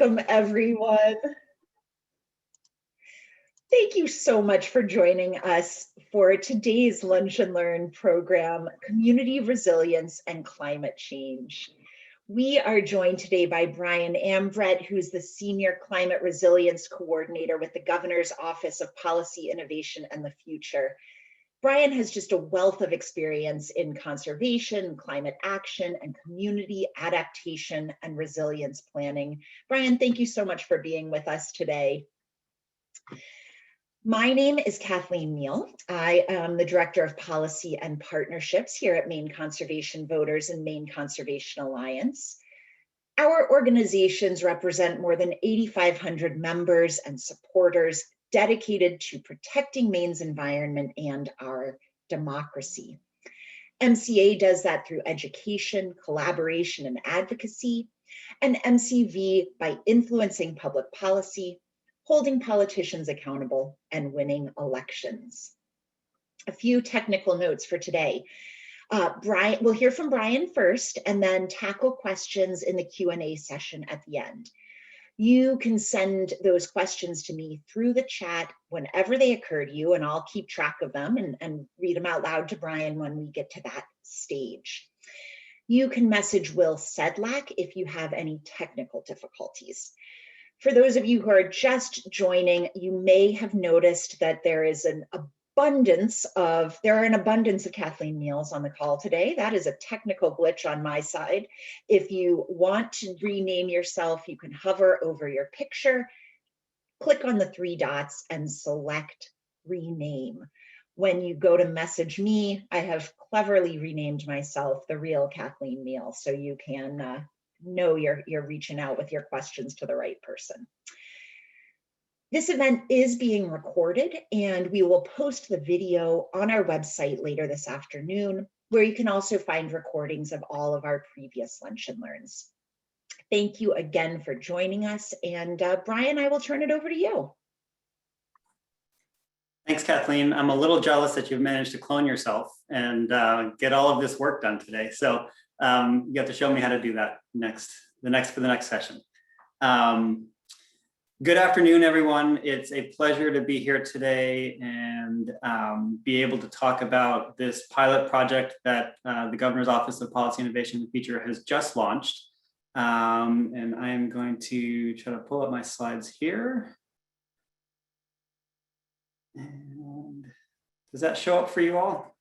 Welcome, everyone. Thank you so much for joining us for today's Lunch and Learn program, Community Resilience and Climate Change. We are joined today by Brian Ambrette, who's the Senior Climate Resilience Coordinator with the Governor's Office of Policy, Innovation, and the Future. Brian has just a wealth of experience in conservation, climate action, and community adaptation and resilience planning. Brian, thank you so much for being with us today. My name is Kathleen Neal. I am the Director of Policy and Partnerships here at Maine Conservation Voters and Maine Conservation Alliance. Our organizations represent more than 8,500 members and supporters dedicated to protecting Maine's environment and our democracy. MCA does that through education, collaboration, and advocacy, and MCV by influencing public policy, holding politicians accountable, and winning elections. A few technical notes for today. We'll hear from Brian first and then tackle questions in the Q&A session at the end. You can send those questions to me through the chat whenever they occur to you, and I'll keep track of them and read them out loud to Brian when we get to that stage. You can message Will Sedlak if you have any technical difficulties. For those of you who are just joining, you may have noticed that there are an abundance of Kathleen Neals on the call today. That is a technical glitch on my side. If you want to rename yourself, you can hover over your picture, click on the three dots and select rename. When you go to message me, I have cleverly renamed myself the real Kathleen Neal, so you can know you're reaching out with your questions to the right person. This event is being recorded, and we will post the video on our website later this afternoon, where you can also find recordings of all of our previous Lunch and Learns. Thank you again for joining us, and Brian, I will turn it over to you. Thanks, Kathleen. I'm a little jealous that you've managed to clone yourself and get all of this work done today. So you have to show me how to do that for the next session. Good afternoon, everyone. It's a pleasure to be here today and be able to talk about this pilot project that the Governor's Office of Policy, Innovation, and the Future has just launched. And I am going to try to pull up my slides here. And does that show up for you all?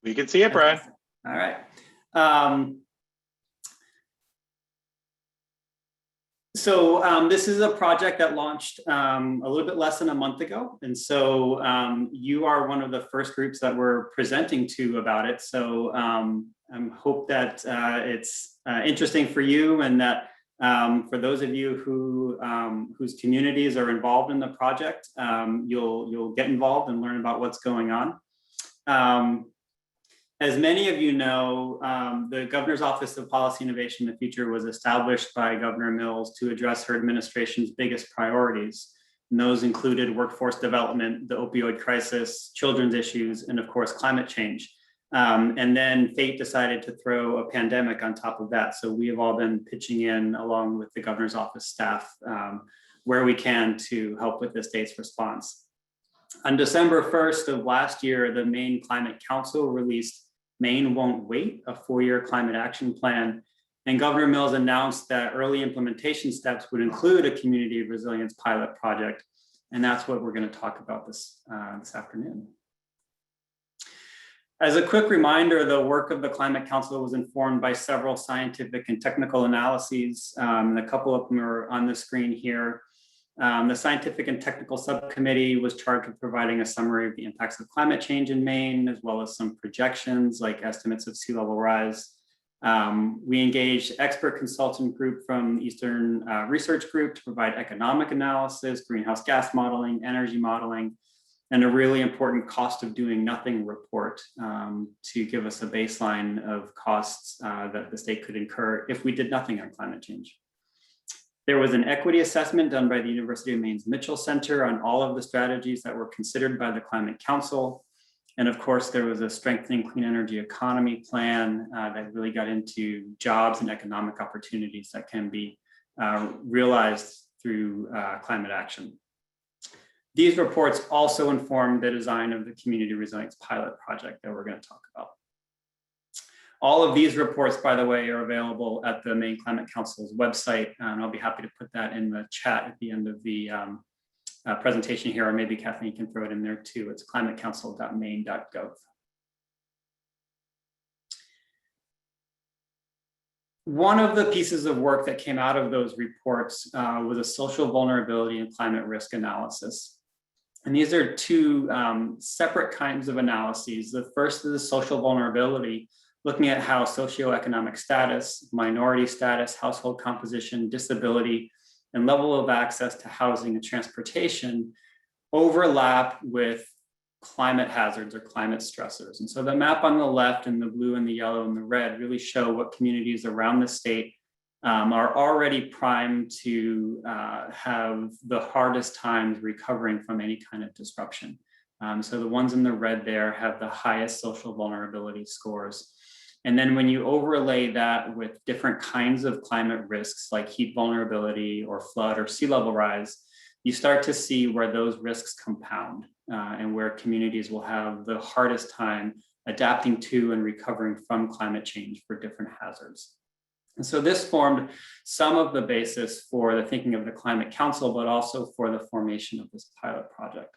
We can see it, Brian. All right. So this is a project that launched a little bit less than a month ago. And so you are one of the first groups that we're presenting to about it. So I hope that it's interesting for you, and that for those of you who whose communities are involved in the project, you'll get involved and learn about what's going on. As many of you know, the Governor's Office of Policy, Innovation, and the Future was established by Governor Mills to address her administration's biggest priorities. And those included workforce development, the opioid crisis, children's issues, and of course, climate change. And then fate decided to throw a pandemic on top of that. So we have all been pitching in along with the Governor's Office staff where we can to help with the state's response. On December 1st of last year, the Maine Climate Council released Maine Won't Wait, a 4-year climate action plan. And Governor Mills announced that early implementation steps would include a community resilience pilot project. And that's what we're going to talk about this afternoon. As a quick reminder, the work of the Climate Council was informed by several scientific and technical analyses. And a couple of them are on the screen here. The Scientific and Technical Subcommittee was charged with providing a summary of the impacts of climate change in Maine, as well as some projections like estimates of sea level rise. We engaged expert consultant group from the Eastern Research Group to provide economic analysis, greenhouse gas modeling, energy modeling, and a really important cost of doing nothing report to give us a baseline of costs that the state could incur if we did nothing on climate change. There was an equity assessment done by the University of Maine's Mitchell Center on all of the strategies that were considered by the Climate Council. And of course, there was a strengthening clean energy economy plan that really got into jobs and economic opportunities that can be realized through climate action. These reports also inform the design of the Community Resilience Pilot Project that we're going to talk about. All of these reports, by the way, are available at the Maine Climate Council's website, and I'll be happy to put that in the chat at the end of the presentation here, or maybe Kathleen can throw it in there too. It's climatecouncil.maine.gov. One of the pieces of work that came out of those reports was a social vulnerability and climate risk analysis. And these are two separate kinds of analyses. The first is the social vulnerability, looking at how socioeconomic status, minority status, household composition, disability, and level of access to housing and transportation overlap with climate hazards or climate stressors. And so the map on the left and the blue and the yellow and the red really show what communities around the state are already primed to have the hardest times recovering from any kind of disruption. So the ones in the red there have the highest social vulnerability scores. And then when you overlay that with different kinds of climate risks like heat vulnerability or flood or sea level rise, you start to see where those risks compound and where communities will have the hardest time adapting to and recovering from climate change for different hazards. And so this formed some of the basis for the thinking of the Climate Council, but also for the formation of this pilot project.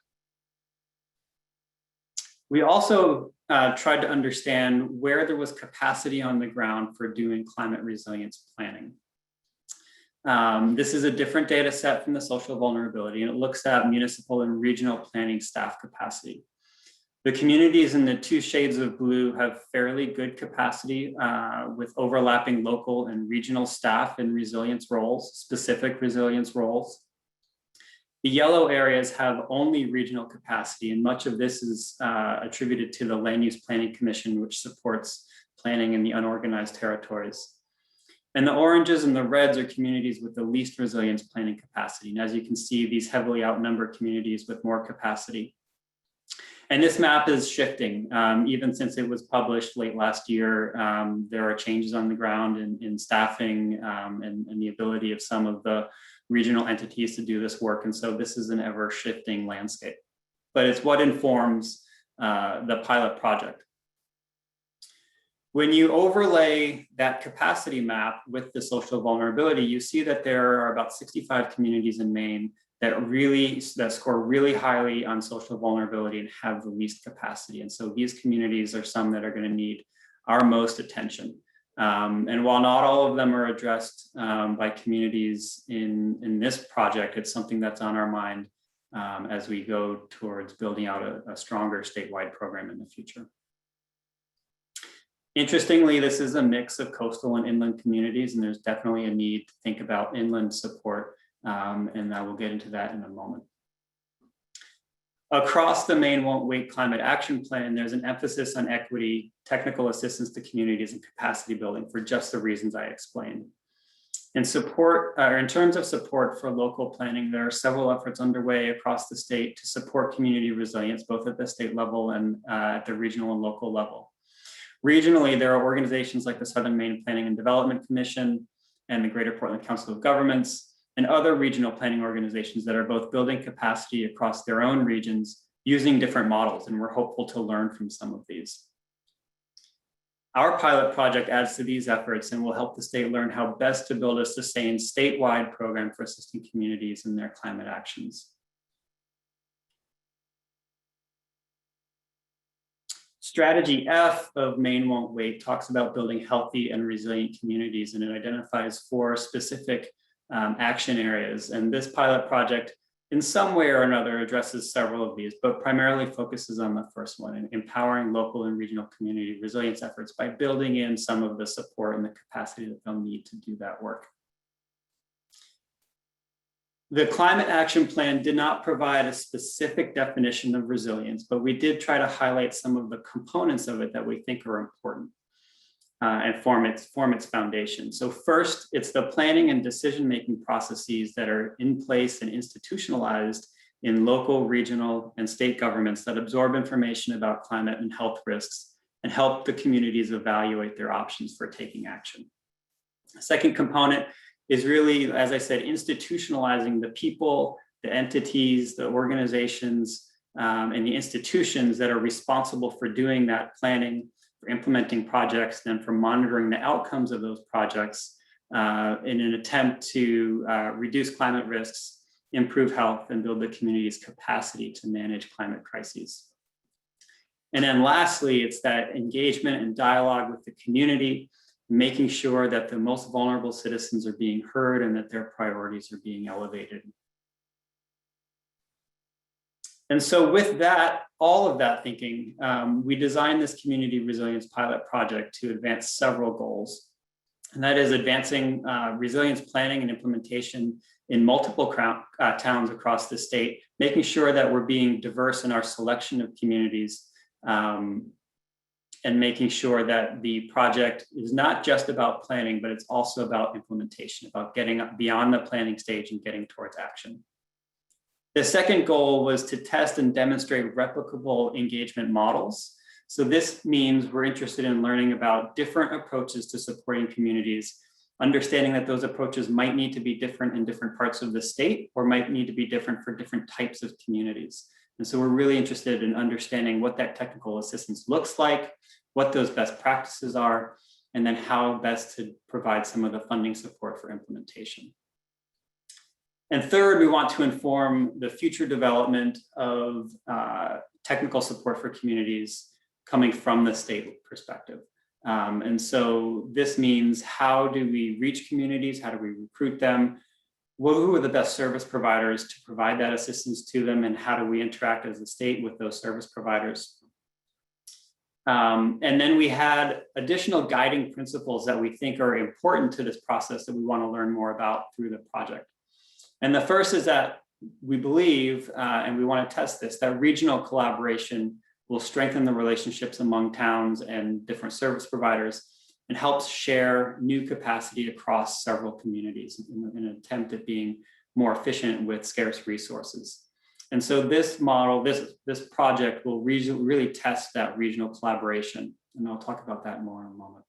We also tried to understand where there was capacity on the ground for doing climate resilience planning. This is a different data set from the social vulnerability, and it looks at municipal and regional planning staff capacity. The communities in the two shades of blue have fairly good capacity with overlapping local and regional staff in resilience roles, specific resilience roles. The yellow areas have only regional capacity, and much of this is attributed to the Land Use Planning Commission, which supports planning in the unorganized territories. And the oranges and the reds are communities with the least resilience planning capacity. And as you can see, these heavily outnumber communities with more capacity. And this map is shifting. Even since it was published late last year, there are changes on the ground in staffing and the ability of some of the regional entities to do this work. And so this is an ever shifting landscape, but it's what informs the pilot project. When you overlay that capacity map with the social vulnerability, you see that there are about 65 communities in Maine that score really highly on social vulnerability and have the least capacity. And so these communities are some that are going to need our most attention. And while not all of them are addressed by communities in this project, it's something that's on our mind as we go towards building out a stronger statewide program in the future. Interestingly, this is a mix of coastal and inland communities, and there's definitely a need to think about inland support, and I will get into that in a moment. Across the Maine Won't Wait Climate Action Plan, there's an emphasis on equity, technical assistance to communities, and capacity building for just the reasons I explained. In terms of support for local planning, there are several efforts underway across the state to support community resilience, both at the state level and at the regional and local level. Regionally, there are organizations like the Southern Maine Planning and Development Commission and the Greater Portland Council of Governments and other regional planning organizations that are both building capacity across their own regions using different models, and we're hopeful to learn from some of these. Our pilot project adds to these efforts and will help the state learn how best to build a sustained statewide program for assisting communities in their climate actions. Strategy F of Maine Won't Wait talks about building healthy and resilient communities, and it identifies 4 specific action areas. And this pilot project, in some way or another, addresses several of these, but primarily focuses on the first one, in empowering local and regional community resilience efforts by building in some of the support and the capacity that they'll need to do that work. The Climate Action Plan did not provide a specific definition of resilience, but we did try to highlight some of the components of it that we think are important and form its foundation. So first, it's the planning and decision-making processes that are in place and institutionalized in local, regional, and state governments that absorb information about climate and health risks and help the communities evaluate their options for taking action. The second component is really, as I said, institutionalizing the people, the entities, the organizations, and the institutions that are responsible for doing that planning, for implementing projects, and for monitoring the outcomes of those projects in an attempt to reduce climate risks, improve health, and build the community's capacity to manage climate crises. And then lastly, it's that engagement and dialogue with the community, making sure that the most vulnerable citizens are being heard and that their priorities are being elevated. And so with that, all of that thinking, we designed this community resilience pilot project to advance several goals. And that is advancing resilience planning and implementation in multiple towns across the state, making sure that we're being diverse in our selection of communities, and making sure that the project is not just about planning, but it's also about implementation, about getting beyond the planning stage and getting towards action. The second goal was to test and demonstrate replicable engagement models. So this means we're interested in learning about different approaches to supporting communities, understanding that those approaches might need to be different in different parts of the state or might need to be different for different types of communities. And so we're really interested in understanding what that technical assistance looks like, what those best practices are, and then how best to provide some of the funding support for implementation. And third, we want to inform the future development of technical support for communities coming from the state perspective. And so this means, how do we reach communities? How do we recruit them? Who are the best service providers to provide that assistance to them? And how do we interact as a state with those service providers? And then we had additional guiding principles that we think are important to this process that we want to learn more about through the project. And the first is that we believe, and we want to test this, that regional collaboration will strengthen the relationships among towns and different service providers and helps share new capacity across several communities in an attempt at being more efficient with scarce resources. And so this model, this project will really test that regional collaboration. And I'll talk about that more in a moment.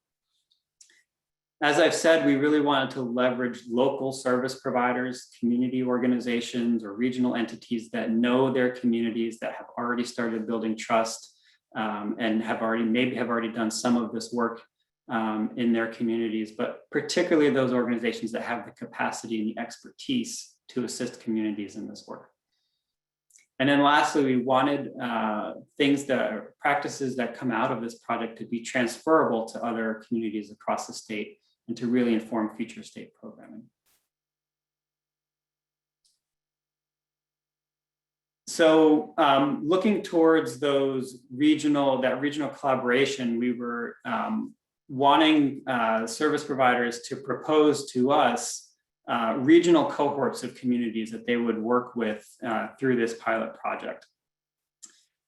As I've said, we really wanted to leverage local service providers, community organizations, or regional entities that know their communities, that have already started building trust, and have already done some of this work in their communities, but particularly those organizations that have the capacity and the expertise to assist communities in this work. And then lastly, we wanted practices that come out of this project to be transferable to other communities across the state and to really inform future state programming. So looking towards that regional collaboration, we were wanting service providers to propose to us regional cohorts of communities that they would work with through this pilot project.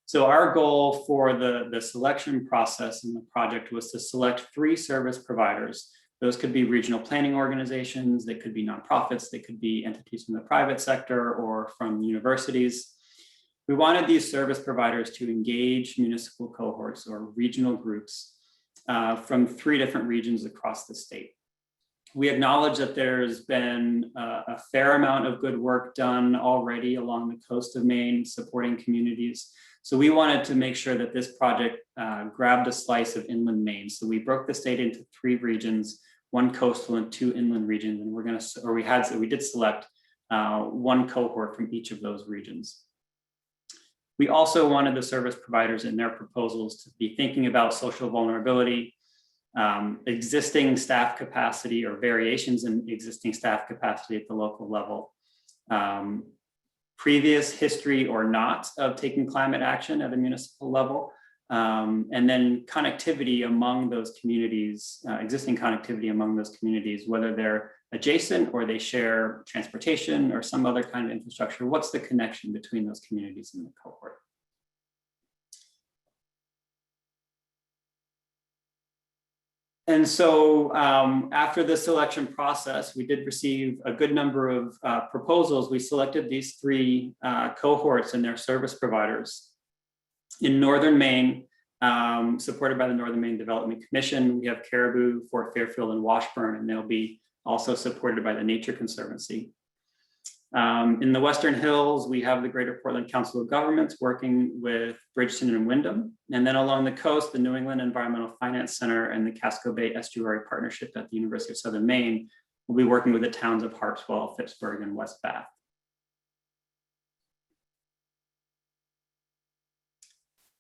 So our goal for the selection process in the project was to select 3 service providers. Those could be regional planning organizations, they could be nonprofits, they could be entities from the private sector or from universities. We wanted these service providers to engage municipal cohorts or regional groups from 3 different regions across the state. We acknowledge that there's been a fair amount of good work done already along the coast of Maine supporting communities. So we wanted to make sure that this project grabbed a slice of inland Maine. So we broke the state into 3 regions, 1 coastal and 2 inland regions, and we did select 1 cohort from each of those regions. We also wanted the service providers in their proposals to be thinking about social vulnerability, existing staff capacity or variations in existing staff capacity at the local level, previous history or not of taking climate action at a municipal level, and then connectivity among those communities, existing connectivity among those communities, whether they're adjacent or they share transportation or some other kind of infrastructure. What's the connection between those communities and the cohort? And so after the selection process, we did receive a good number of proposals. We selected these 3 cohorts and their service providers. In Northern Maine, supported by the Northern Maine Development Commission, we have Caribou, Fort Fairfield, and Washburn, and they'll be also supported by the Nature Conservancy. In the Western Hills, we have the Greater Portland Council of Governments working with Bridgeton and Wyndham. And then along the coast, the New England Environmental Finance Center and the Casco Bay Estuary Partnership at the University of Southern Maine will be working with the towns of Harpswell, Phippsburg, and West Bath.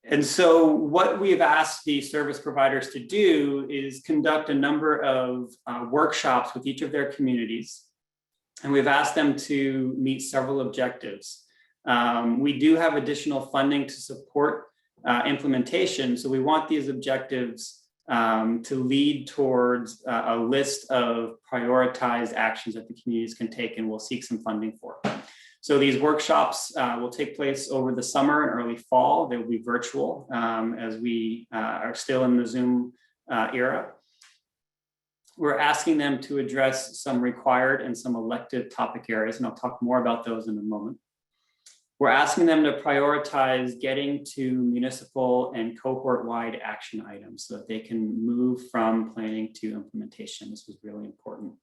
And so what we've asked the service providers to do is conduct a number of workshops with each of their communities. And we've asked them to meet several objectives. We do have additional funding to support implementation. So we want these objectives to lead towards a list of prioritized actions that the communities can take, and we'll seek some funding for. So these workshops will take place over the summer and early fall. They will be virtual as we are still in the Zoom era. We're asking them to address some required and some elective topic areas, and I'll talk more about those in a moment. We're asking them to prioritize getting to municipal and cohort-wide action items so that they can move from planning to implementation. This was really important.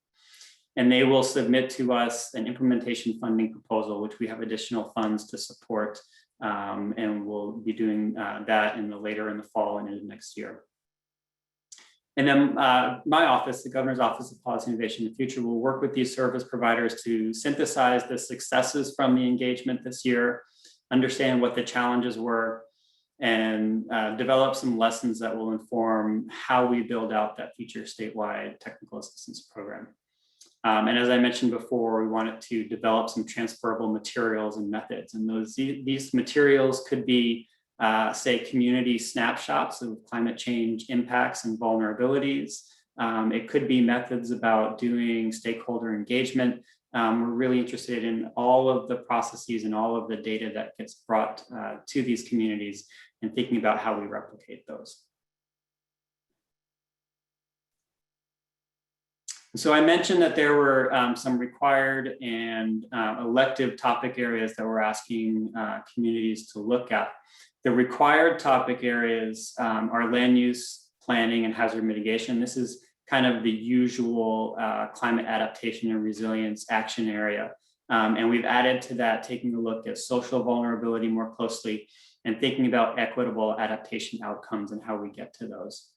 And they will submit to us an implementation funding proposal, which we have additional funds to support, and we'll be doing that later in the fall and into next year. And then my office, the Governor's Office of Policy Innovation in the Future, will work with these service providers to synthesize the successes from the engagement this year, understand what the challenges were, and develop some lessons that will inform how we build out that future statewide technical assistance program. And as I mentioned before, we wanted to develop some transferable materials and methods. And these materials could be say community snapshots of climate change impacts and vulnerabilities. It could be methods about doing stakeholder engagement. We're really interested in all of the processes and all of the data that gets brought to these communities and thinking about how we replicate those. So I mentioned that there were some required and elective topic areas that we're asking communities to look at. The required topic areas are land use, planning, and hazard mitigation. This is kind of the usual climate adaptation and resilience action area. And we've added to that, taking a look at social vulnerability more closely and thinking about equitable adaptation outcomes and how we get to those.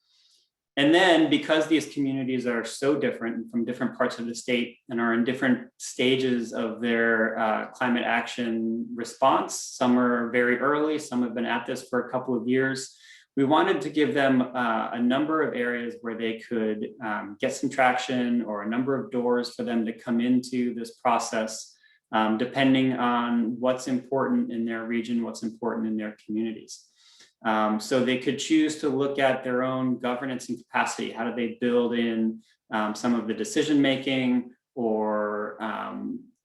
And then because these communities are so different from different parts of the state and are in different stages of their climate action response, some are very early, some have been at this for a couple of years, we wanted to give them a number of areas where they could get some traction or a number of doors for them to come into this process, depending on what's important in their region, what's important in their communities. So they could choose to look at their own governance and capacity. How do they build in some of the decision-making or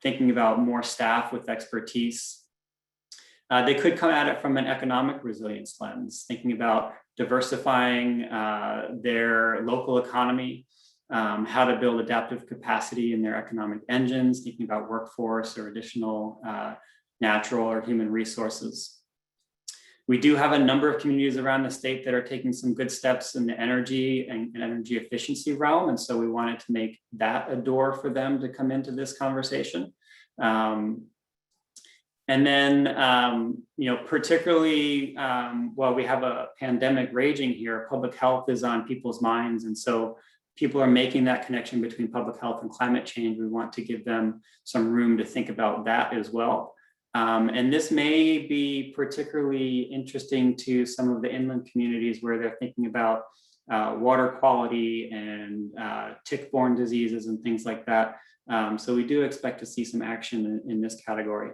thinking about more staff with expertise? They could come at it from an economic resilience lens, thinking about diversifying their local economy, how to build adaptive capacity in their economic engines, thinking about workforce or additional natural or human resources. We do have a number of communities around the state that are taking some good steps in the energy and energy efficiency realm. And so we wanted to make that a door for them to come into this conversation. And then, particularly while we have a pandemic raging here, public health is on people's minds. And so people are making that connection between public health and climate change. We want to give them some room to think about that as well. And this may be particularly interesting to some of the inland communities where they're thinking about water quality and tick-borne diseases and things like that. So we do expect to see some action in this category.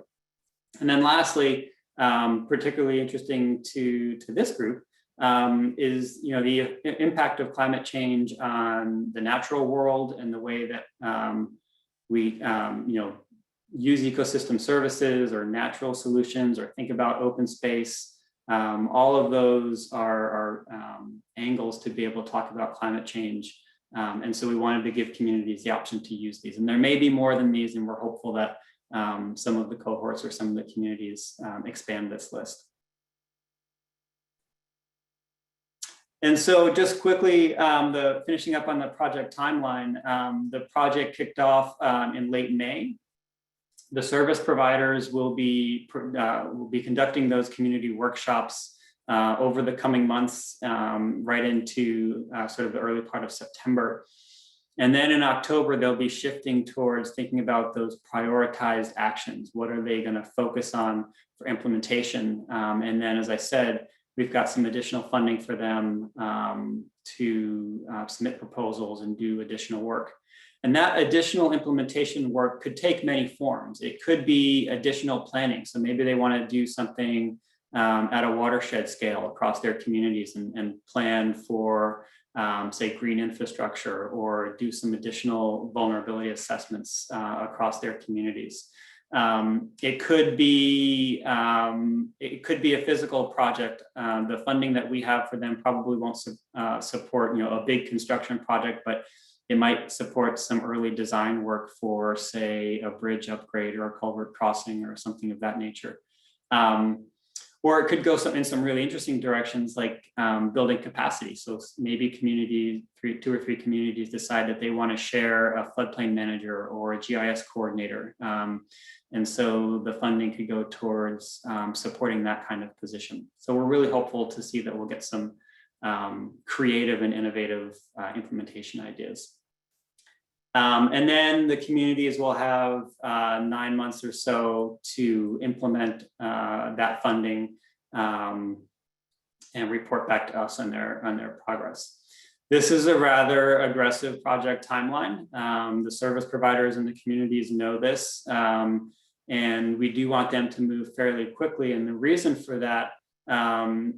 And then lastly, particularly interesting to this group is the impact of climate change on the natural world and the way that we use ecosystem services or natural solutions or think about open space. All of those are angles to be able to talk about climate change. And so we wanted to give communities the option to use these. And there may be more than these, and we're hopeful that some of the cohorts or some of the communities expand this list. And so just quickly, finishing up on the project timeline, the project kicked off in late May. The service providers will be conducting those community workshops over the coming months, right into sort of the early part of September. And then in October, they'll be shifting towards thinking about those prioritized actions. What are they going to focus on for implementation? And then, as I said, we've got some additional funding for them to submit proposals and do additional work. And that additional implementation work could take many forms. It could be additional planning. So maybe they want to do something at a watershed scale across their communities and plan for, say, green infrastructure, or do some additional vulnerability assessments across their communities. It could be a physical project. The funding that we have for them probably won't support, a big construction project, but it might support some early design work for, say, a bridge upgrade or a culvert crossing or something of that nature. Or it could go in some really interesting directions, like building capacity. So maybe two or three communities decide that they want to share a floodplain manager or a GIS coordinator. And so the funding could go towards supporting that kind of position. So we're really hopeful to see that we'll get some creative and innovative implementation ideas. And then the communities will have 9 months or so to implement that funding and report back to us on their progress. This is a rather aggressive project timeline. The service providers and the communities know this, and we do want them to move fairly quickly. And the reason for that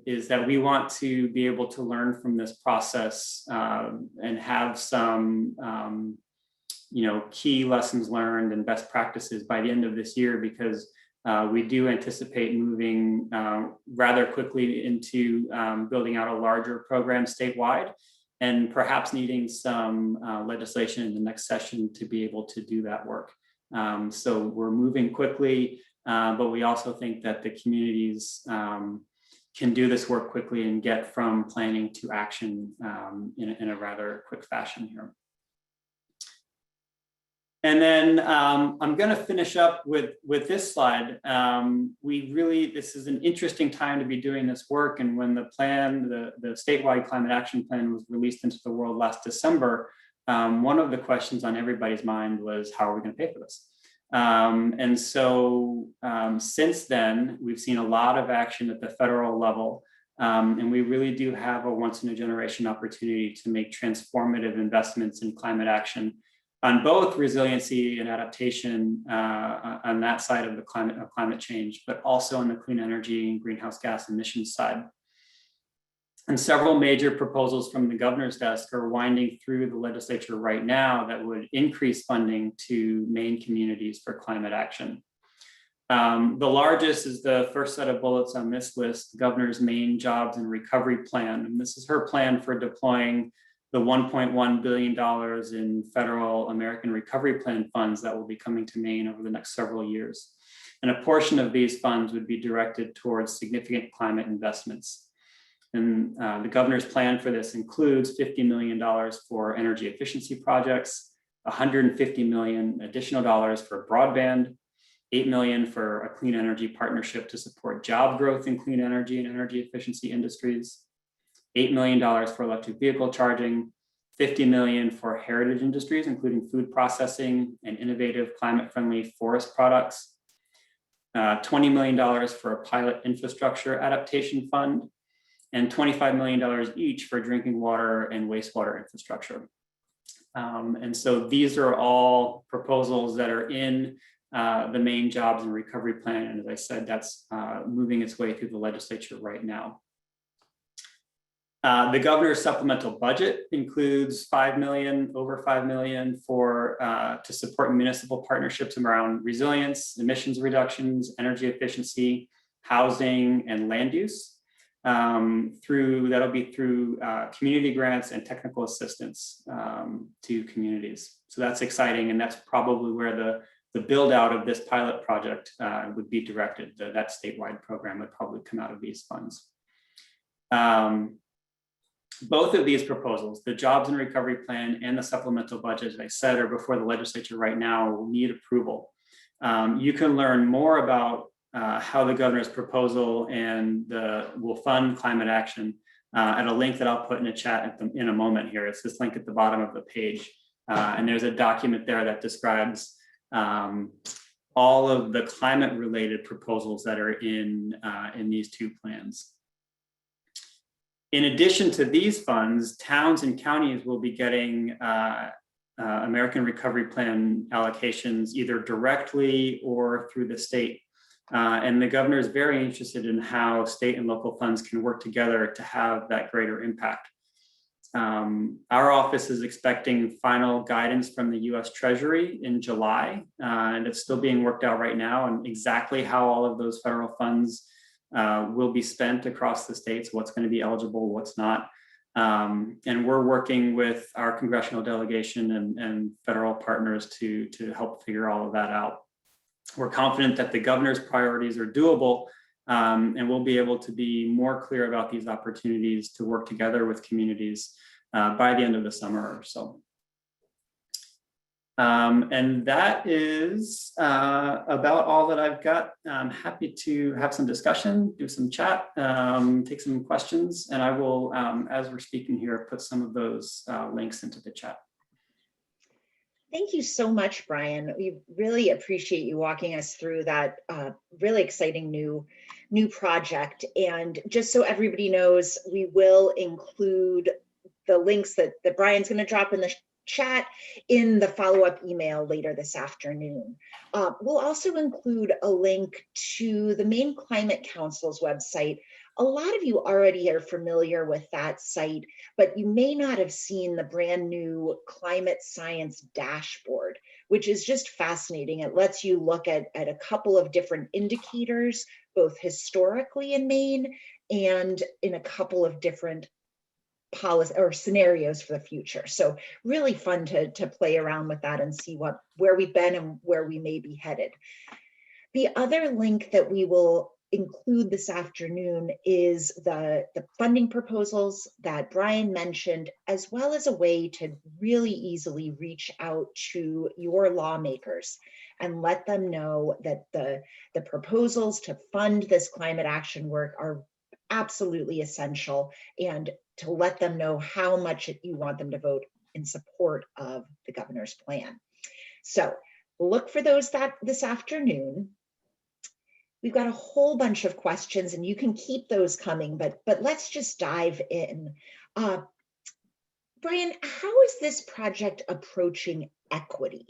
is that we want to be able to learn from this process and have some key lessons learned and best practices by the end of this year, because we do anticipate moving rather quickly into building out a larger program statewide, and perhaps needing some legislation in the next session to be able to do that work. So we're moving quickly, but we also think that the communities can do this work quickly and get from planning to action in a rather quick fashion here. And then I'm going to finish up with this slide. This is an interesting time to be doing this work. And when the plan, the statewide climate action plan, was released into the world last December, one of the questions on everybody's mind was, how are we going to pay for this? And so since then, we've seen a lot of action at the federal level. And we really do have a once-in-a-generation opportunity to make transformative investments in climate action on both resiliency and adaptation on that side of the climate change, but also on the clean energy and greenhouse gas emissions side. And several major proposals from the governor's desk are winding through the legislature right now that would increase funding to Maine communities for climate action. The largest is the first set of bullets on this list, the governor's Maine Jobs and Recovery Plan. And this is her plan for deploying the $1.1 billion in federal American Recovery Plan funds that will be coming to Maine over the next several years. And a portion of these funds would be directed towards significant climate investments. And the governor's plan for this includes $50 million for energy efficiency projects, $150 million additional dollars for broadband, $8 million for a clean energy partnership to support job growth in clean energy and energy efficiency industries, $8 million for electric vehicle charging, $50 million for heritage industries, including food processing and innovative climate-friendly forest products, $20 million for a pilot infrastructure adaptation fund, and $25 million each for drinking water and wastewater infrastructure. And so these are all proposals that are in the Maine Jobs and Recovery Plan. And as I said, that's moving its way through the legislature right now. The governor's supplemental budget includes over $5 million to support municipal partnerships around resilience, emissions reductions, energy efficiency, housing, and land use. That'll be through community grants and technical assistance to communities. So that's exciting, and that's probably where the build out of this pilot project would be directed. That statewide program would probably come out of these funds. both of these proposals, the jobs and recovery plan and the supplemental budget, as I said, are before the legislature right now, will need approval. You can learn more about how the governor's proposal and will fund climate action at a link that I'll put in a chat in a moment here. It's this link at the bottom of the page. And there's a document there that describes all of the climate related proposals that are in these two plans. In addition to these funds, towns and counties will be getting American Recovery Plan allocations either directly or through the state. And the governor is very interested in how state and local funds can work together to have that greater impact. Our office is expecting final guidance from the US Treasury in July, and it's still being worked out right now, and exactly how all of those federal funds will be spent across the states, what's going to be eligible, what's not. And we're working with our congressional delegation and federal partners to help figure all of that out. We're confident that the governor's priorities are doable, and we'll be able to be more clear about these opportunities to work together with communities by the end of the summer or so. And that is about all that I've got. I'm happy to have some discussion, do some chat, take some questions, and I will, as we're speaking here, put some of those links into the chat. Thank you so much, Brian. We really appreciate you walking us through that really exciting new project. And just so everybody knows, we will include the links that Brian's going to drop in the chat in the follow-up email later this afternoon. We'll also include a link to the Maine Climate Council's website. A lot of you already are familiar with that site, but you may not have seen the brand new climate science dashboard, which is just fascinating. It lets you look at a couple of different indicators, both historically in Maine and in a couple of different policy or scenarios for the future. So really fun to play around with that and see where we've been and where we may be headed. The other link that we will include this afternoon is the funding proposals that Brian mentioned, as well as a way to really easily reach out to your lawmakers and let them know that the proposals to fund this climate action work are absolutely essential, and to let them know how much you want them to vote in support of the governor's plan. So look for those this afternoon. We've got a whole bunch of questions and you can keep those coming, but let's just dive in. Brian, how is this project approaching equity?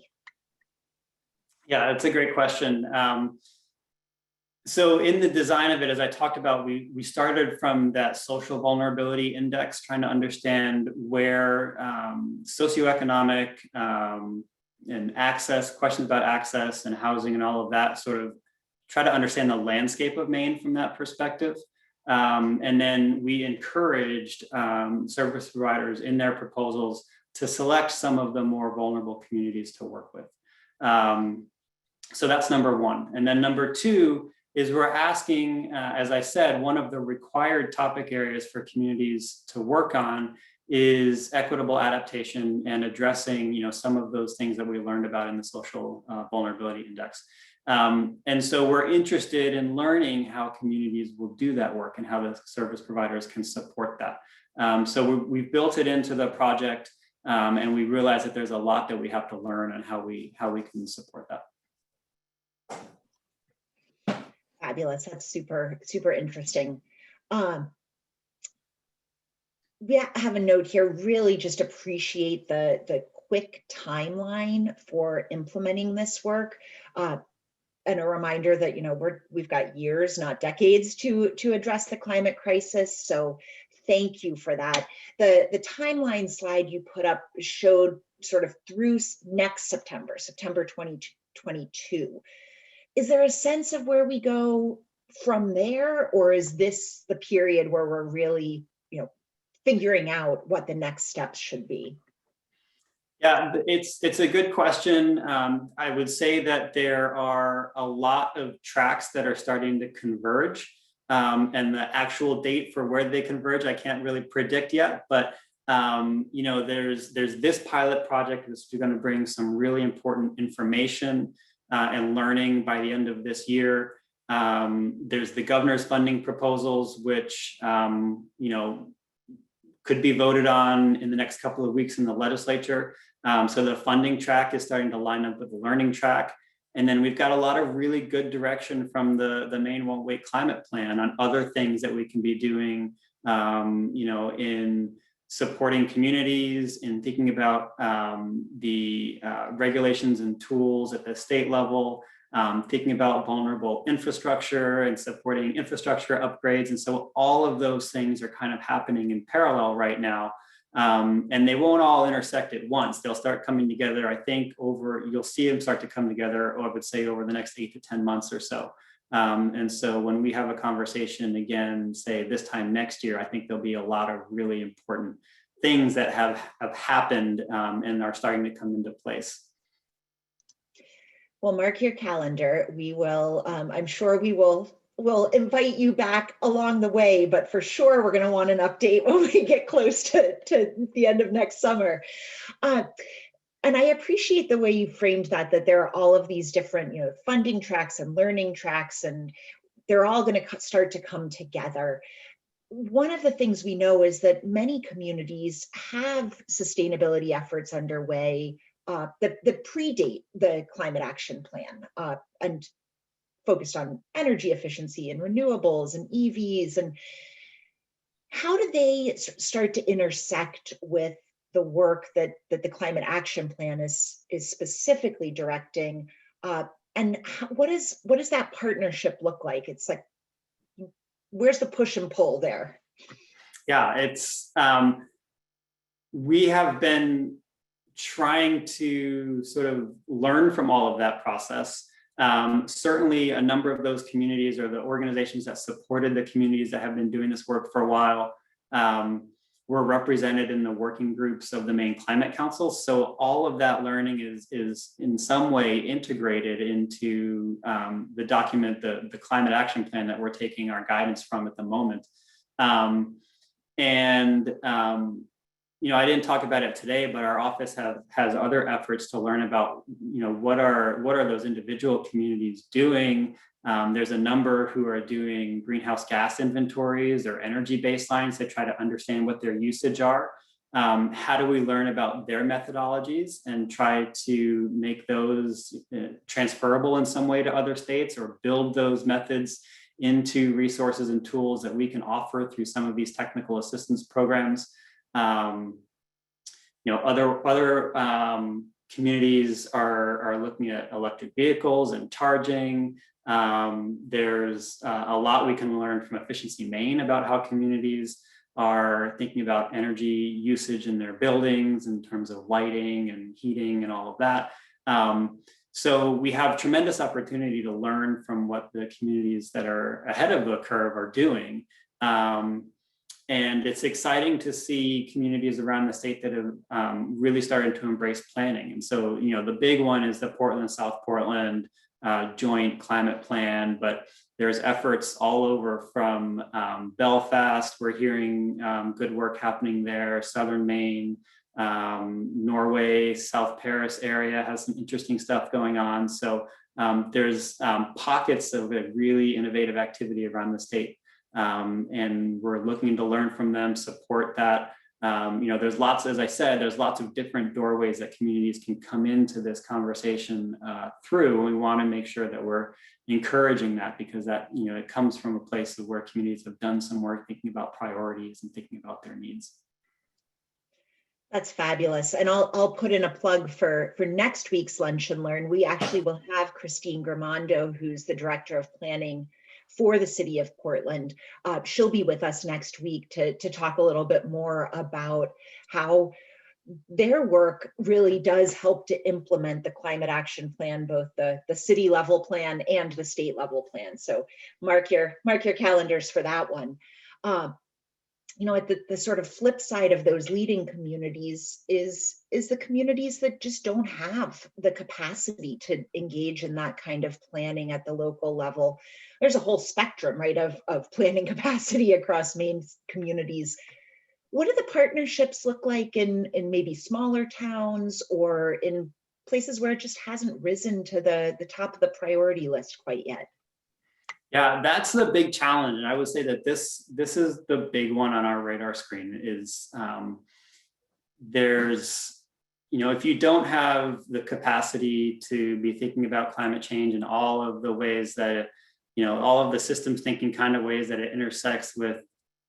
Yeah, that's a great question. So in the design of it, as I talked about, we started from that social vulnerability index, trying to understand where socioeconomic and access, questions about access and housing and all of that, sort of try to understand the landscape of Maine from that perspective. And then we encouraged service providers in their proposals to select some of the more vulnerable communities to work with. So that's number one. And then number two is we're asking, as I said, one of the required topic areas for communities to work on is equitable adaptation and addressing, some of those things that we learned about in the social vulnerability index. And so we're interested in learning how communities will do that work and how the service providers can support that. So we've built it into the project, and we realize that there's a lot that we have to learn on how we can support that. Fabulous. That's super, super interesting. We have a note here, really just appreciate the quick timeline for implementing this work. And a reminder that, we've got years, not decades to address the climate crisis. So thank you for that. The timeline slide you put up showed sort of through next September 2022. Is there a sense of where we go from there, or is this the period where we're really, figuring out what the next steps should be? Yeah, it's a good question. I would say that there are a lot of tracks that are starting to converge. And the actual date for where they converge, I can't really predict yet, but there's this pilot project that's going to bring some really important information and learning by the end of this year. There's the governor's funding proposals, which could be voted on in the next couple of weeks in the legislature. So the funding track is starting to line up with the learning track. And then we've got a lot of really good direction from the Maine Won't Wait climate plan on other things that we can be doing, in supporting communities, in thinking about the regulations and tools at the state level, thinking about vulnerable infrastructure and supporting infrastructure upgrades. And so all of those things are kind of happening in parallel right now. And they won't all intersect at once. They'll start coming together, I think, you'll see them start to come together, I would say, over the next 8 to 10 months or so. And so when we have a conversation again, say this time next year, I think there'll be a lot of really important things that have happened and are starting to come into place. Well, mark your calendar. We will, I'm sure we'll invite you back along the way, but for sure, we're going to want an update when we get close to the end of next summer. And I appreciate the way you framed that there are all of these different, funding tracks and learning tracks, and they're all going to start to come together. One of the things we know is that many communities have sustainability efforts underway that predate the climate action plan and focused on energy efficiency and renewables and EVs. And how do they start to intersect with the work that the climate action plan is specifically directing? And what does that partnership look like? It's like, where's the push and pull there? Yeah, it's we have been trying to sort of learn from all of that process. Certainly a number of those communities or the organizations that supported the communities that have been doing this work for a while were represented in the working groups of the Maine Climate Council. So all of that learning is in some way integrated into the document, the climate action plan that we're taking our guidance from at the moment. I didn't talk about it today, but our office has other efforts to learn about, what are those individual communities doing. There's a number who are doing greenhouse gas inventories or energy baselines to try to understand what their usage are. How do we learn about their methodologies and try to make those transferable in some way to other states, or build those methods into resources and tools that we can offer through some of these technical assistance programs. Other communities are looking at electric vehicles and charging. There's a lot we can learn from Efficiency Maine about how communities are thinking about energy usage in their buildings in terms of lighting and heating and all of that. So we have tremendous opportunity to learn from what the communities that are ahead of the curve are doing. And it's exciting to see communities around the state that have really started to embrace planning. And so, the big one is the Portland, South Portland joint climate plan, but there's efforts all over from Belfast. We're hearing good work happening there. Southern Maine, Norway, South Paris area has some interesting stuff going on. So there's pockets of a really innovative activity around the state. And we're looking to learn from them, support that. There's lots, as I said, there's lots of different doorways that communities can come into this conversation through. We want to make sure that we're encouraging that, because that, it comes from a place of where communities have done some work thinking about priorities and thinking about their needs. That's fabulous. And I'll put in a plug for next week's Lunch and Learn. We actually will have Christine Grimando, who's the Director of Planning for the City of Portland. She'll be with us next week to talk a little bit more about how their work really does help to implement the climate action plan, both the city level plan and the state level plan. So mark your calendars for that one. at the sort of flip side of those leading communities is the communities that just don't have the capacity to engage in that kind of planning at the local level. There's a whole spectrum, right, of planning capacity across Maine communities. What do the partnerships look like in maybe smaller towns or in places where it just hasn't risen to the top of the priority list quite yet? Yeah, that's the big challenge. And I would say that this is the big one on our radar screen is there's, if you don't have the capacity to be thinking about climate change and all of the ways that, all of the systems thinking kind of ways that it intersects with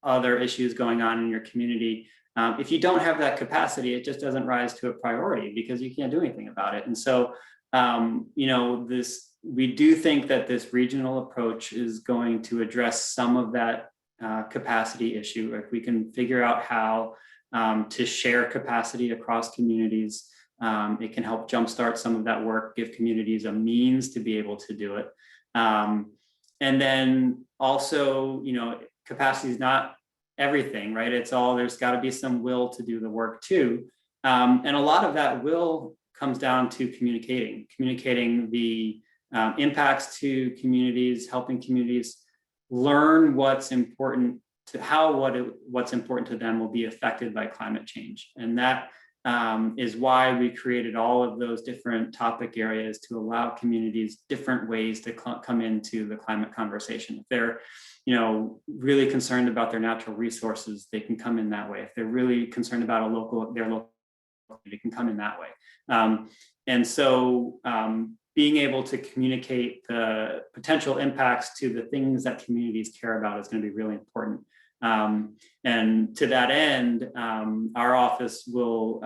other issues going on in your community, if you don't have that capacity, it just doesn't rise to a priority because you can't do anything about it. And so, we do think that this regional approach is going to address some of that capacity issue. If we can figure out how to share capacity across communities, it can help jumpstart some of that work, give communities a means to be able to do it. And then also, capacity is not everything, right? There's got to be some will to do the work too. And a lot of that will comes down to communicating the impacts to communities, helping communities learn what's important to what's important to them will be affected by climate change. And that is why we created all of those different topic areas to allow communities different ways to come into the climate conversation. If they're really concerned about their natural resources, they can come in that way. If they're really concerned about their local, they can come in that way. And so being able to communicate the potential impacts to the things that communities care about is going to be really important. And to that end, our office will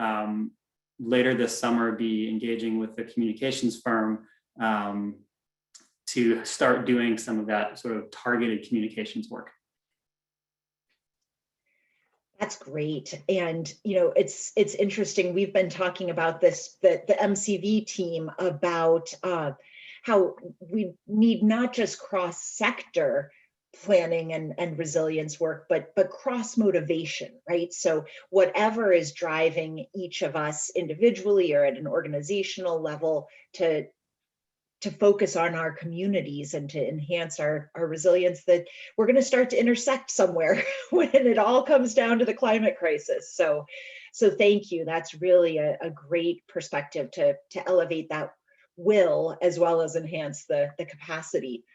later this summer be engaging with the communications firm to start doing some of that sort of targeted communications work. That's great. And, it's interesting. We've been talking about this, the MCV team, about how we need not just cross-sector planning and resilience work, but cross motivation, right? So whatever is driving each of us individually or at an organizational level to focus on our communities and to enhance our resilience, that we're going to start to intersect somewhere when it all comes down to the climate crisis. So thank you. That's really a great perspective to elevate that will as well as enhance the capacity.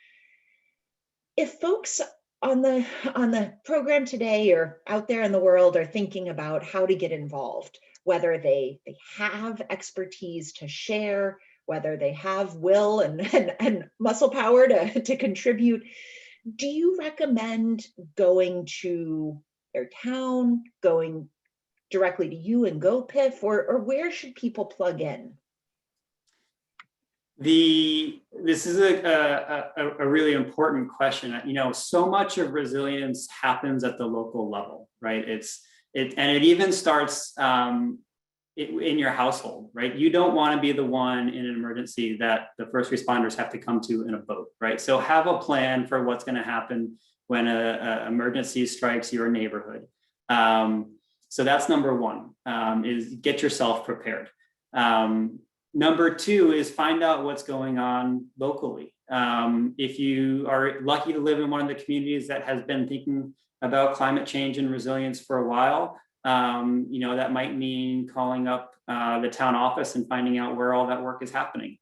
If folks on the program today or out there in the world are thinking about how to get involved, whether they have expertise to share, whether they have will and muscle power to contribute, do you recommend going to their town, going directly to you and GoPIF, or where should people plug in? This is a really important question. So much of resilience happens at the local level, right? And it even starts in your household, right? You don't want to be the one in an emergency that the first responders have to come to in a boat, right? So have a plan for what's going to happen when an emergency strikes your neighborhood. So that's number one, is get yourself prepared. Number two is find out what's going on locally. If you are lucky to live in one of the communities that has been thinking about climate change and resilience for a while, that might mean calling up the town office and finding out where all that work is happening.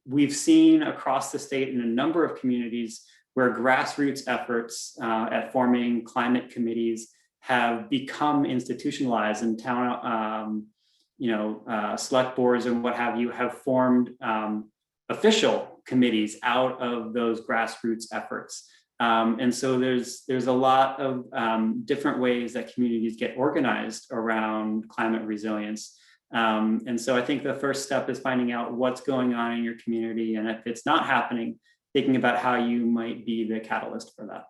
We've seen across the state in a number of communities where grassroots efforts at forming climate committees have become institutionalized, and town select boards and what have you have formed official committees out of those grassroots efforts. And so there's a lot of different ways that communities get organized around climate resilience. And so I think the first step is finding out what's going on in your community, and if it's not happening, thinking about how you might be the catalyst for that.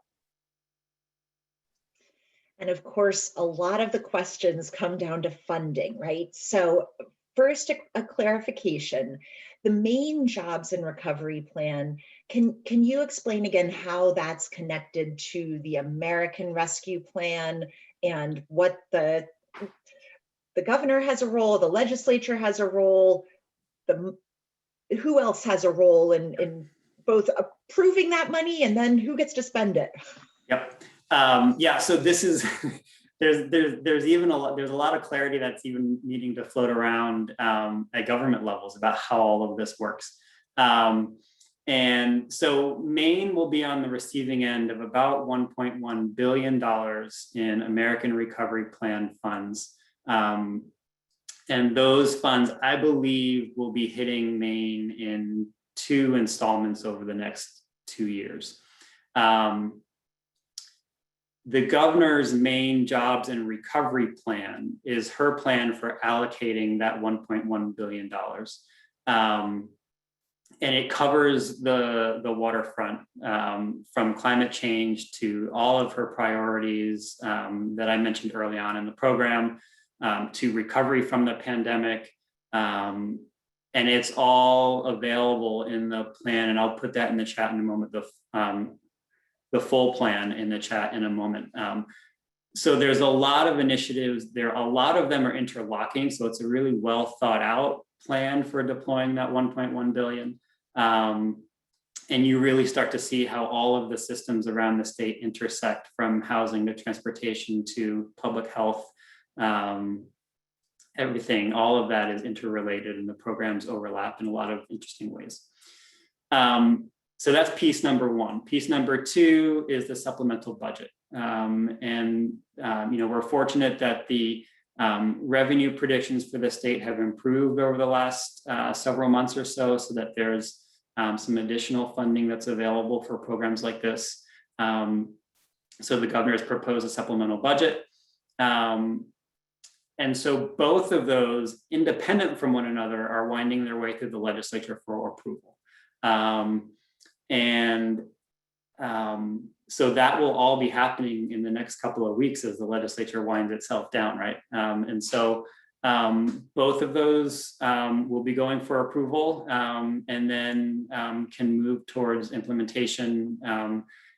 And of course, a lot of the questions come down to funding, right? So first, a clarification. the Maine Jobs and Recovery Plan, can you explain again how that's connected to the American Rescue Plan and what the governor has a role, the legislature has a role, who else has a role in both approving that money and then who gets to spend it? Yep. Yeah. So this is there's even a lot of clarity that's even needing to float around at government levels about how all of this works. And so Maine will be on the receiving end of about $1.1 billion in American Recovery Plan funds. And those funds, I believe, will be hitting Maine in 2 installments over the next 2 years. The governor's Maine Jobs and Recovery Plan is her plan for allocating that $1.1 billion. And it covers the waterfront, from climate change to all of her priorities that I mentioned early on in the program, to recovery from the pandemic. And it's all available in the plan, and I'll put that in the chat in a moment, the full plan in the chat in a moment. So there's a lot of initiatives there. A lot of them are interlocking. So it's a really well thought out plan for deploying that 1.1 billion. And you really start to see how all of the systems around the state intersect, from housing to transportation to public health. Everything, all of that is interrelated, and the programs overlap in a lot of interesting ways. So that's piece number 1. Piece number 2 is the supplemental budget. We're fortunate that the revenue predictions for the state have improved over the last several months or so that there's some additional funding that's available for programs like this. So the governor has proposed a supplemental budget. And so both of those, independent from one another, are winding their way through the legislature for approval. So that will all be happening in the next couple of weeks as the legislature winds itself down, right? And so both of those will be going for approval, and then can move towards implementation,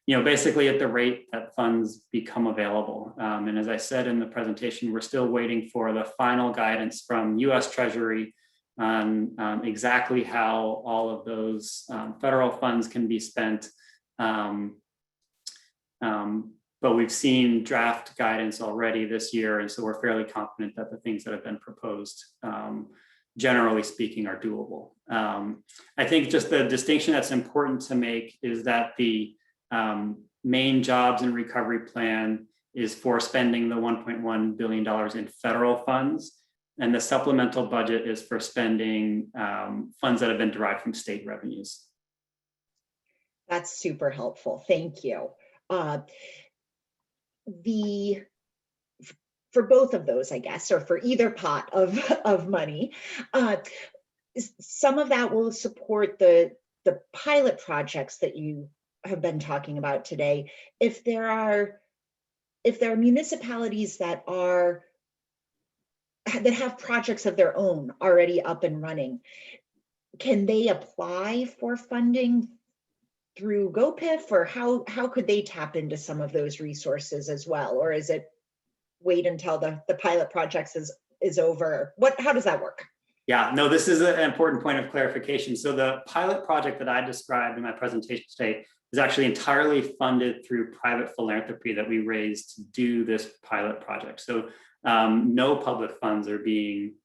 basically at the rate that funds become available. And as I said in the presentation, we're still waiting for the final guidance from US Treasury on exactly how all of those federal funds can be spent. But we've seen draft guidance already this year, and so we're fairly confident that the things that have been proposed, generally speaking, are doable. I think just the distinction that's important to make is that the Maine Jobs and Recovery Plan is for spending the $1.1 billion in federal funds, and the supplemental budget is for spending funds that have been derived from state revenues. That's super helpful. Thank you. For both of those, I guess, or for either pot of money, some of that will support the pilot projects that you have been talking about today. If there are municipalities that have projects of their own already up and running, can they apply for funding through GoPIF, or how could they tap into some of those resources as well? Or is it wait until the pilot projects is over? How does that work? Yeah, no, this is an important point of clarification. So the pilot project that I described in my presentation today is actually entirely funded through private philanthropy that we raised to do this pilot project. So no public funds are being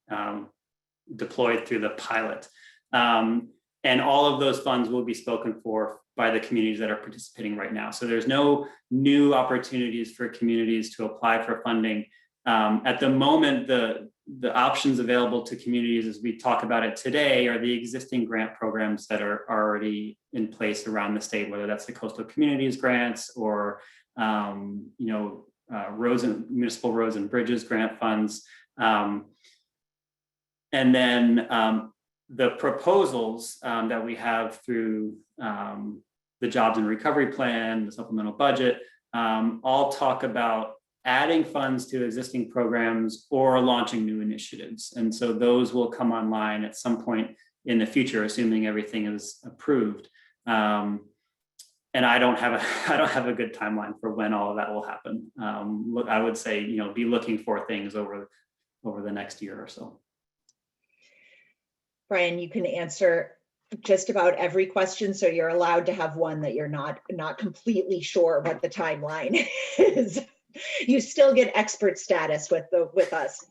deployed through the pilot. And all of those funds will be spoken for by the communities that are participating right now. So there's no new opportunities for communities to apply for funding. At the moment, the options available to communities as we talk about it today are the existing grant programs that are already in place around the state, whether that's the Coastal Communities grants or municipal roads and bridges grant funds. And then the proposals that we have through the Jobs and Recovery Plan, the supplemental budget, all talk about adding funds to existing programs or launching new initiatives. And so those will come online at some point in the future, assuming everything is approved. And I don't have a good timeline for when all of that will happen. Look, I would say, be looking for things over the next year or so. Brian, you can answer just about every question, so you're allowed to have one that you're not completely sure what the timeline is. You still get expert status with us.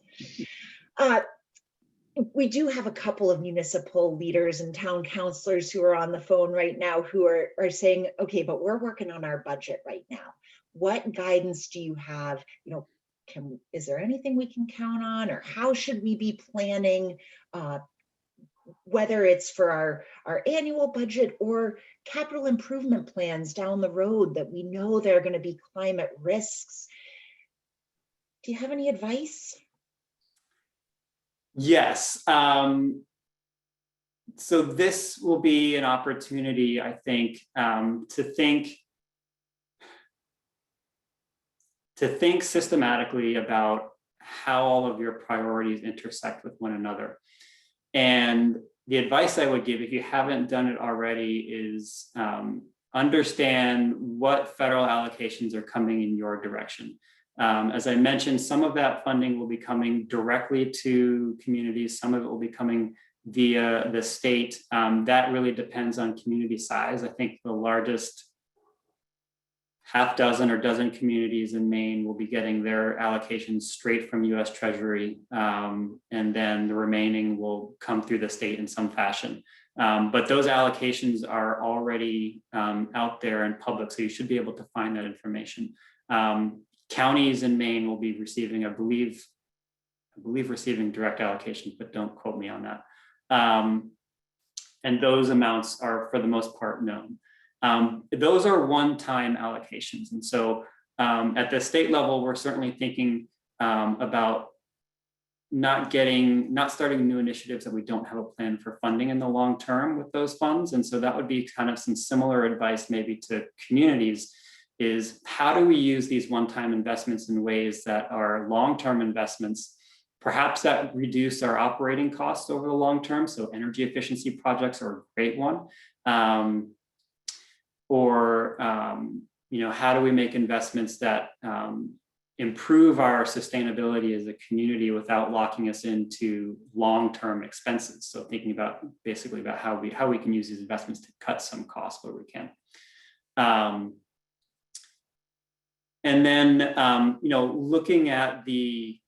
We do have a couple of municipal leaders and town councilors who are on the phone right now who are saying, okay, but we're working on our budget right now. What guidance do you have? Is there anything we can count on, or how should we be planning, whether it's for our annual budget or capital improvement plans down the road that we know there are going to be climate risks? Do you have any advice? Yes. So this will be an opportunity, I think, to think systematically about how all of your priorities intersect with one another. And the advice I would give, if you haven't done it already, is understand what federal allocations are coming in your direction. As I mentioned, some of that funding will be coming directly to communities. Some of it will be coming via the state. That really depends on community size. I think the largest half dozen or dozen communities in Maine will be getting their allocations straight from US Treasury. And then the remaining will come through the state in some fashion. But those allocations are already out there in public, so you should be able to find that information. Counties in Maine will be receiving, I believe receiving direct allocations, but don't quote me on that. And those amounts are for the most part known. Those are one-time allocations. And so at the state level, we're certainly thinking about not starting new initiatives that we don't have a plan for funding in the long term with those funds. And so that would be kind of some similar advice maybe to communities, is how do we use these one-time investments in ways that are long-term investments, perhaps that reduce our operating costs over the long term. So energy efficiency projects are a great one. How do we make investments that improve our sustainability as a community without locking us into long-term expenses? So thinking about basically about how we can use these investments to cut some costs where we can. And then, looking at the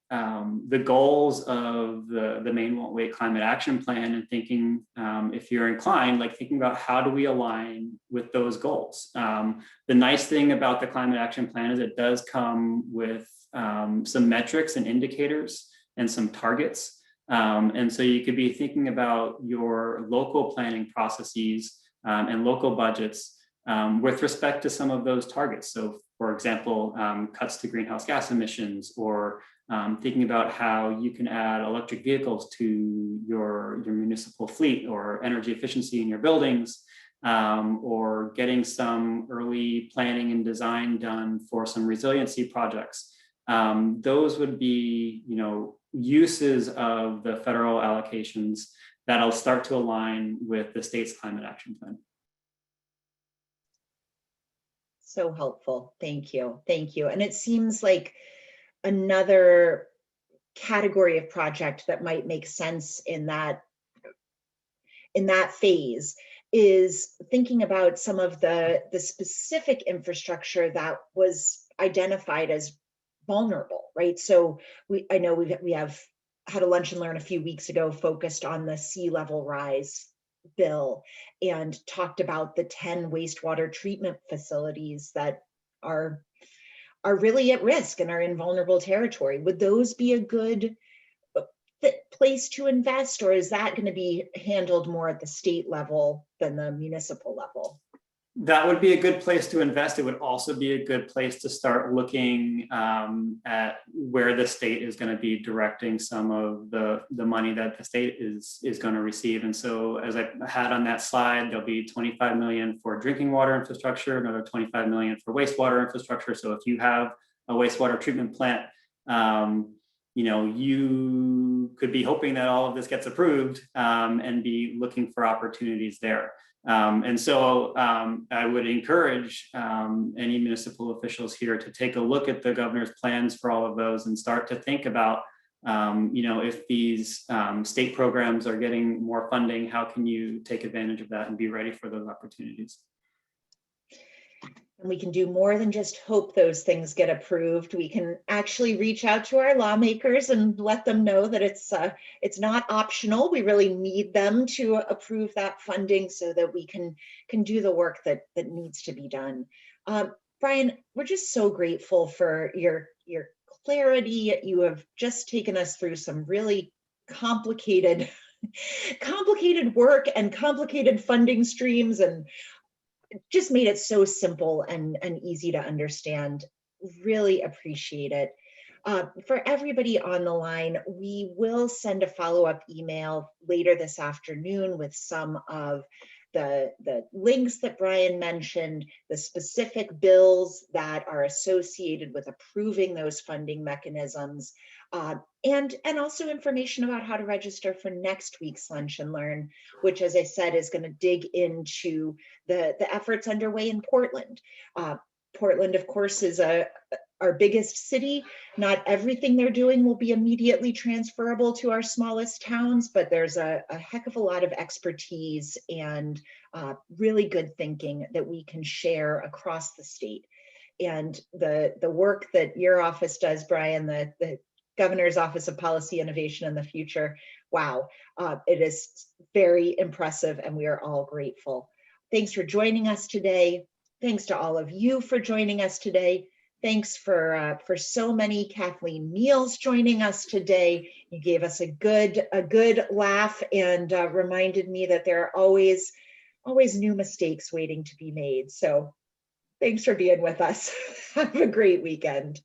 goals of the Maine Won't Wait Climate Action Plan, and thinking, if you're inclined, thinking about how do we align with those goals. The nice thing about the Climate Action Plan is it does come with some metrics and indicators and some targets. And so you could be thinking about your local planning processes and local budgets with respect to some of those targets. So for example, cuts to greenhouse gas emissions, or thinking about how you can add electric vehicles to your municipal fleet, or energy efficiency in your buildings, or getting some early planning and design done for some resiliency projects. Those would be, uses of the federal allocations that'll start to align with the state's climate action plan. So helpful. Thank you. Thank you. And it seems like another category of project that might make sense in that phase is thinking about some of the specific infrastructure that was identified as vulnerable, right? So I know we have had a lunch and learn a few weeks ago focused on the sea level rise bill, and talked about the 10 wastewater treatment facilities that are really at risk and are in vulnerable territory. Would those be a good place to invest, or is that going to be handled more at the state level than the municipal level? That would be a good place to invest. It would also be a good place to start looking at where the state is going to be directing some of the money that the state is going to receive. And so, as I had on that slide, there'll be 25 million for drinking water infrastructure, another 25 million for wastewater infrastructure. So if you have a wastewater treatment plant, you could be hoping that all of this gets approved and be looking for opportunities there. And so I would encourage any municipal officials here to take a look at the governor's plans for all of those and start to think about, if these state programs are getting more funding, how can you take advantage of that and be ready for those opportunities? And we can do more than just hope those things get approved. We can actually reach out to our lawmakers and let them know that it's not optional. We really need them to approve that funding so that we can do the work that needs to be done. Brian, we're just so grateful for your clarity. You have just taken us through some really complicated work and complicated funding streams, and just made it so simple and easy to understand. Really appreciate it. For everybody on the line, we will send a follow-up email later this afternoon with some of the links that Brian mentioned, the specific bills that are associated with approving those funding mechanisms, and also information about how to register for next week's Lunch and Learn, which, as I said, is going to dig into the efforts underway in Portland. Portland, of course, is our biggest city. Not everything they're doing will be immediately transferable to our smallest towns, but there's a heck of a lot of expertise and really good thinking that we can share across the state. And the work that your office does, Brian, the Governor's Office of Policy Innovation in the Future, wow, it is very impressive, and we are all grateful. Thanks for joining us today. Thanks to all of you for joining us today. Thanks for so many Kathleen Meals joining us today. You gave us a good laugh and reminded me that there are always new mistakes waiting to be made. So thanks for being with us. Have a great weekend.